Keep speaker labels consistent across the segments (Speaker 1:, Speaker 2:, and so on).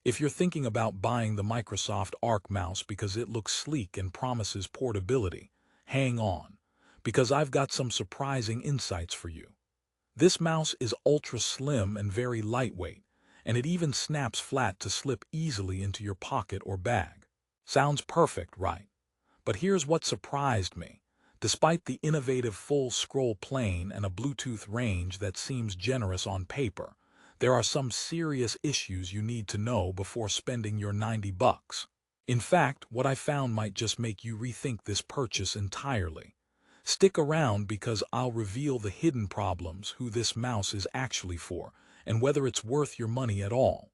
Speaker 1: If you're thinking about buying the Microsoft Arc mouse because it looks sleek and promises portability, hang on, because I've got some surprising insights for you. This mouse is ultra slim and very lightweight, and it even snaps flat to slip easily into your pocket or bag. Sounds perfect, right? But here's what surprised me. Despite the innovative full-scroll plane and a Bluetooth range that seems generous on paper, there are some serious issues you need to know before spending your $90. In fact, what I found might just make you rethink this purchase entirely. Stick around because I'll reveal the hidden problems, who this mouse is actually for, and whether it's worth your money at all.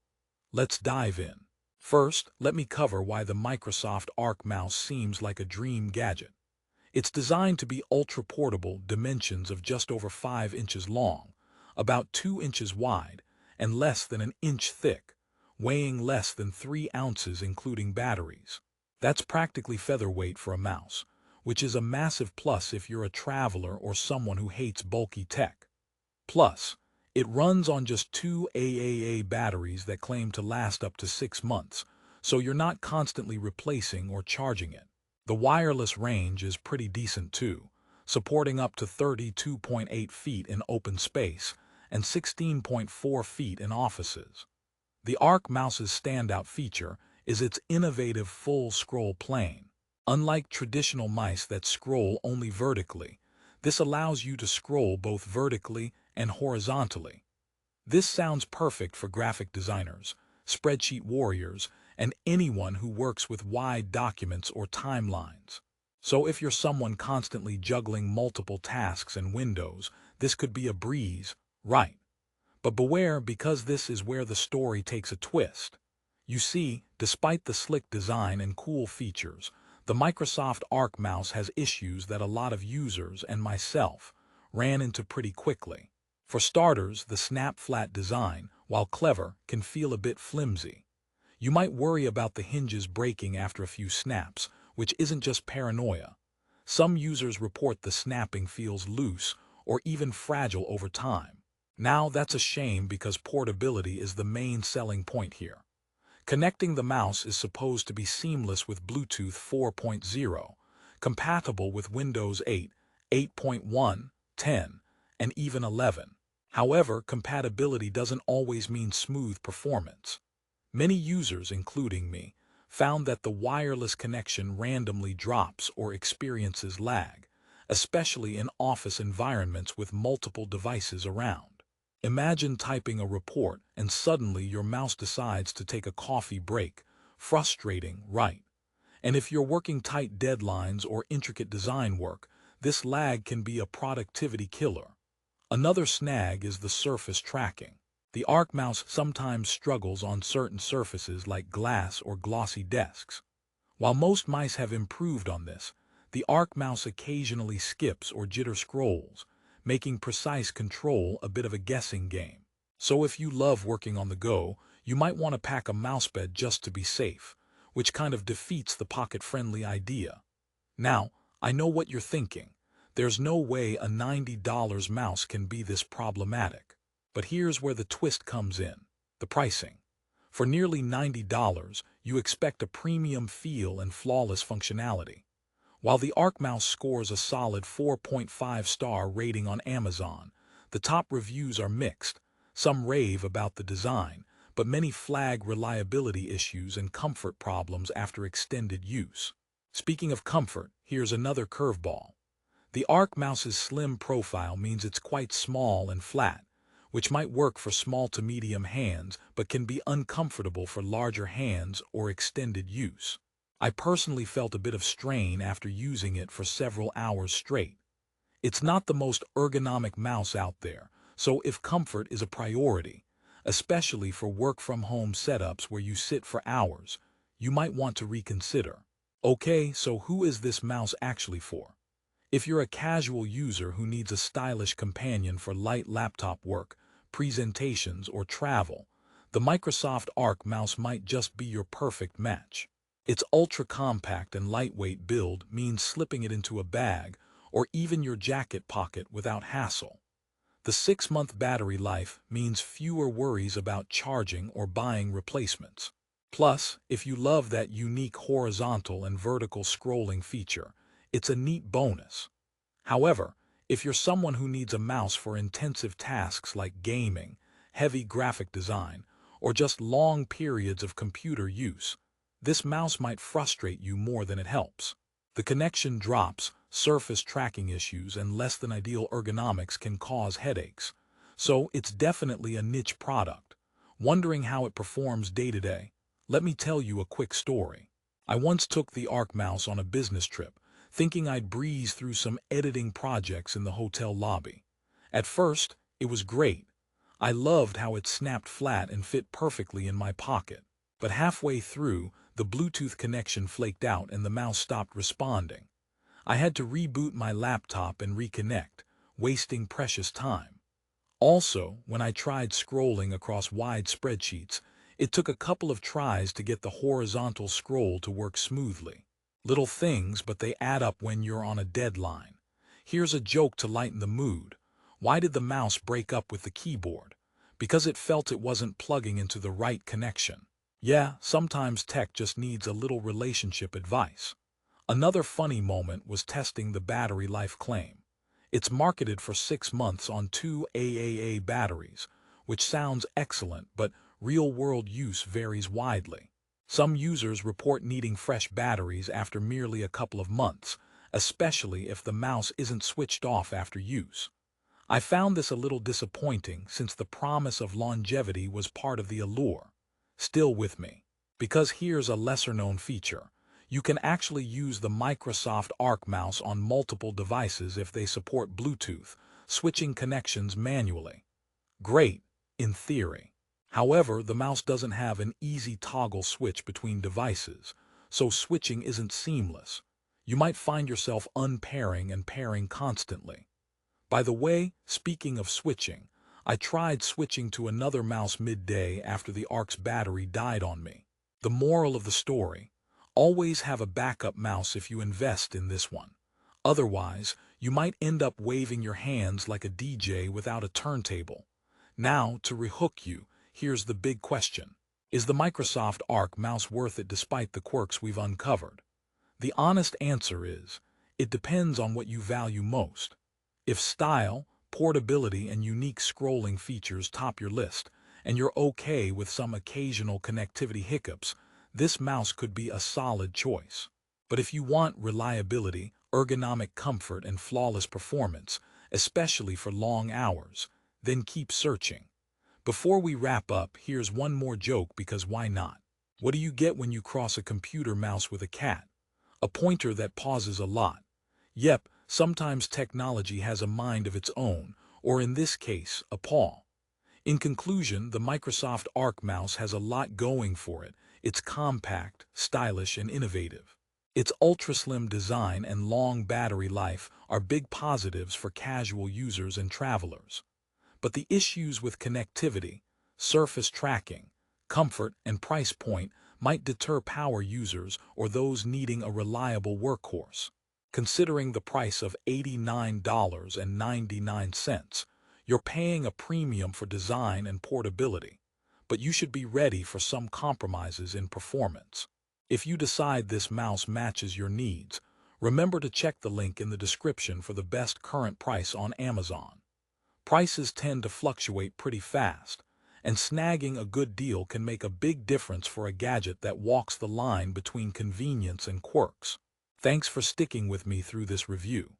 Speaker 1: Let's dive in. First, let me cover why the Microsoft Arc mouse seems like a dream gadget. It's designed to be ultra-portable, dimensions of just over 5 inches long, about 2 inches wide, and less than an inch thick, weighing less than 3 ounces including batteries. That's practically featherweight for a mouse, which is a massive plus if you're a traveler or someone who hates bulky tech. Plus, it runs on just 2 AAA batteries that claim to last up to 6 months, so you're not constantly replacing or charging it. The wireless range is pretty decent too, supporting up to 32.8 feet in open space and 16.4 feet in offices. The Arc mouse's standout feature is its innovative full-scroll plane. Unlike traditional mice that scroll only vertically, this allows you to scroll both vertically and horizontally. This sounds perfect for graphic designers, spreadsheet warriors, and anyone who works with wide documents or timelines. So if you're someone constantly juggling multiple tasks and windows, this could be a breeze, right? But beware, because this is where the story takes a twist. You see, despite the slick design and cool features, the Microsoft Arc mouse has issues that a lot of users and myself ran into pretty quickly. For starters, the snap-flat design, while clever, can feel a bit flimsy. You might worry about the hinges breaking after a few snaps, which isn't just paranoia. Some users report the snapping feels loose or even fragile over time. Now that's a shame because portability is the main selling point here. Connecting the mouse is supposed to be seamless with Bluetooth 4.0, compatible with Windows 8, 8.1, 10, and even 11. However, compatibility doesn't always mean smooth performance. Many users, including me, found that the wireless connection randomly drops or experiences lag, especially in office environments with multiple devices around. Imagine typing a report and suddenly your mouse decides to take a coffee break. Frustrating, right? And if you're working tight deadlines or intricate design work, this lag can be a productivity killer. Another snag is the surface tracking. The Arc mouse sometimes struggles on certain surfaces like glass or glossy desks. While most mice have improved on this, the Arc mouse occasionally skips or jitter scrolls, making precise control a bit of a guessing game. So if you love working on the go, you might want to pack a mousepad just to be safe, which kind of defeats the pocket-friendly idea. Now, I know what you're thinking. There's no way a $90 mouse can be this problematic. But here's where the twist comes in: the pricing. For nearly $90, you expect a premium feel and flawless functionality. While the Arc mouse scores a solid 4.5-star rating on Amazon, the top reviews are mixed. Some rave about the design, but many flag reliability issues and comfort problems after extended use. Speaking of comfort, here's another curveball. The Arc mouse's slim profile means it's quite small and flat, which might work for small to medium hands but can be uncomfortable for larger hands or extended use. I personally felt a bit of strain after using it for several hours straight. It's not the most ergonomic mouse out there, so if comfort is a priority, especially for work-from-home setups where you sit for hours, you might want to reconsider. Okay, so who is this mouse actually for? If you're a casual user who needs a stylish companion for light laptop work, presentations, or travel, the Microsoft Arc mouse might just be your perfect match. Its ultra-compact and lightweight build means slipping it into a bag or even your jacket pocket without hassle. The 6-month battery life means fewer worries about charging or buying replacements. Plus, if you love that unique horizontal and vertical scrolling feature, it's a neat bonus. However, if you're someone who needs a mouse for intensive tasks like gaming, heavy graphic design, or just long periods of computer use, this mouse might frustrate you more than it helps. The connection drops, surface tracking issues, and less than ideal ergonomics can cause headaches. So it's definitely a niche product. Wondering how it performs day to day? Let me tell you a quick story. I once took the Arc mouse on a business trip, thinking I'd breeze through some editing projects in the hotel lobby. At first, it was great. I loved how it snapped flat and fit perfectly in my pocket. But halfway through, the Bluetooth connection flaked out and the mouse stopped responding. I had to reboot my laptop and reconnect, wasting precious time. Also, when I tried scrolling across wide spreadsheets, it took a couple of tries to get the horizontal scroll to work smoothly. Little things, but they add up when you're on a deadline. Here's a joke to lighten the mood. Why did the mouse break up with the keyboard? Because it felt it wasn't plugging into the right connection. Yeah, sometimes tech just needs a little relationship advice. Another funny moment was testing the battery life claim. It's marketed for 6 months on 2 AAA batteries, which sounds excellent, but real-world use varies widely. Some users report needing fresh batteries after merely a couple of months, especially if the mouse isn't switched off after use. I found this a little disappointing since the promise of longevity was part of the allure. Still with me. Because here's a lesser-known feature. You can actually use the Microsoft Arc mouse on multiple devices if they support Bluetooth, switching connections manually. Great, in theory. However, the mouse doesn't have an easy toggle switch between devices, so switching isn't seamless. You might find yourself unpairing and pairing constantly. By the way, speaking of switching, I tried switching to another mouse midday after the Arc's battery died on me. The moral of the story: always have a backup mouse if you invest in this one. Otherwise, you might end up waving your hands like a DJ without a turntable. Now, to rehook you, here's the big question. Is the Microsoft Arc mouse worth it despite the quirks we've uncovered? The honest answer is, it depends on what you value most. If style, portability, and unique scrolling features top your list, and you're okay with some occasional connectivity hiccups, this mouse could be a solid choice. But if you want reliability, ergonomic comfort, and flawless performance, especially for long hours, then keep searching. Before we wrap up, here's one more joke, because why not? What do you get when you cross a computer mouse with a cat? A pointer that pauses a lot. Yep, sometimes technology has a mind of its own, or in this case, a paw. In conclusion, the Microsoft Arc mouse has a lot going for it. It's compact, stylish, and innovative. Its ultra-slim design and long battery life are big positives for casual users and travelers. But the issues with connectivity, surface tracking, comfort, and price point might deter power users or those needing a reliable workhorse. Considering the price of $89.99, you're paying a premium for design and portability, but you should be ready for some compromises in performance. If you decide this mouse matches your needs, remember to check the link in the description for the best current price on Amazon. Prices tend to fluctuate pretty fast, and snagging a good deal can make a big difference for a gadget that walks the line between convenience and quirks. Thanks for sticking with me through this review.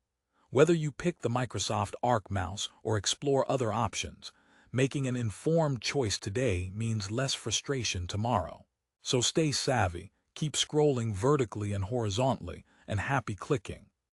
Speaker 1: Whether you pick the Microsoft Arc mouse or explore other options, making an informed choice today means less frustration tomorrow. So stay savvy, keep scrolling vertically and horizontally, and happy clicking.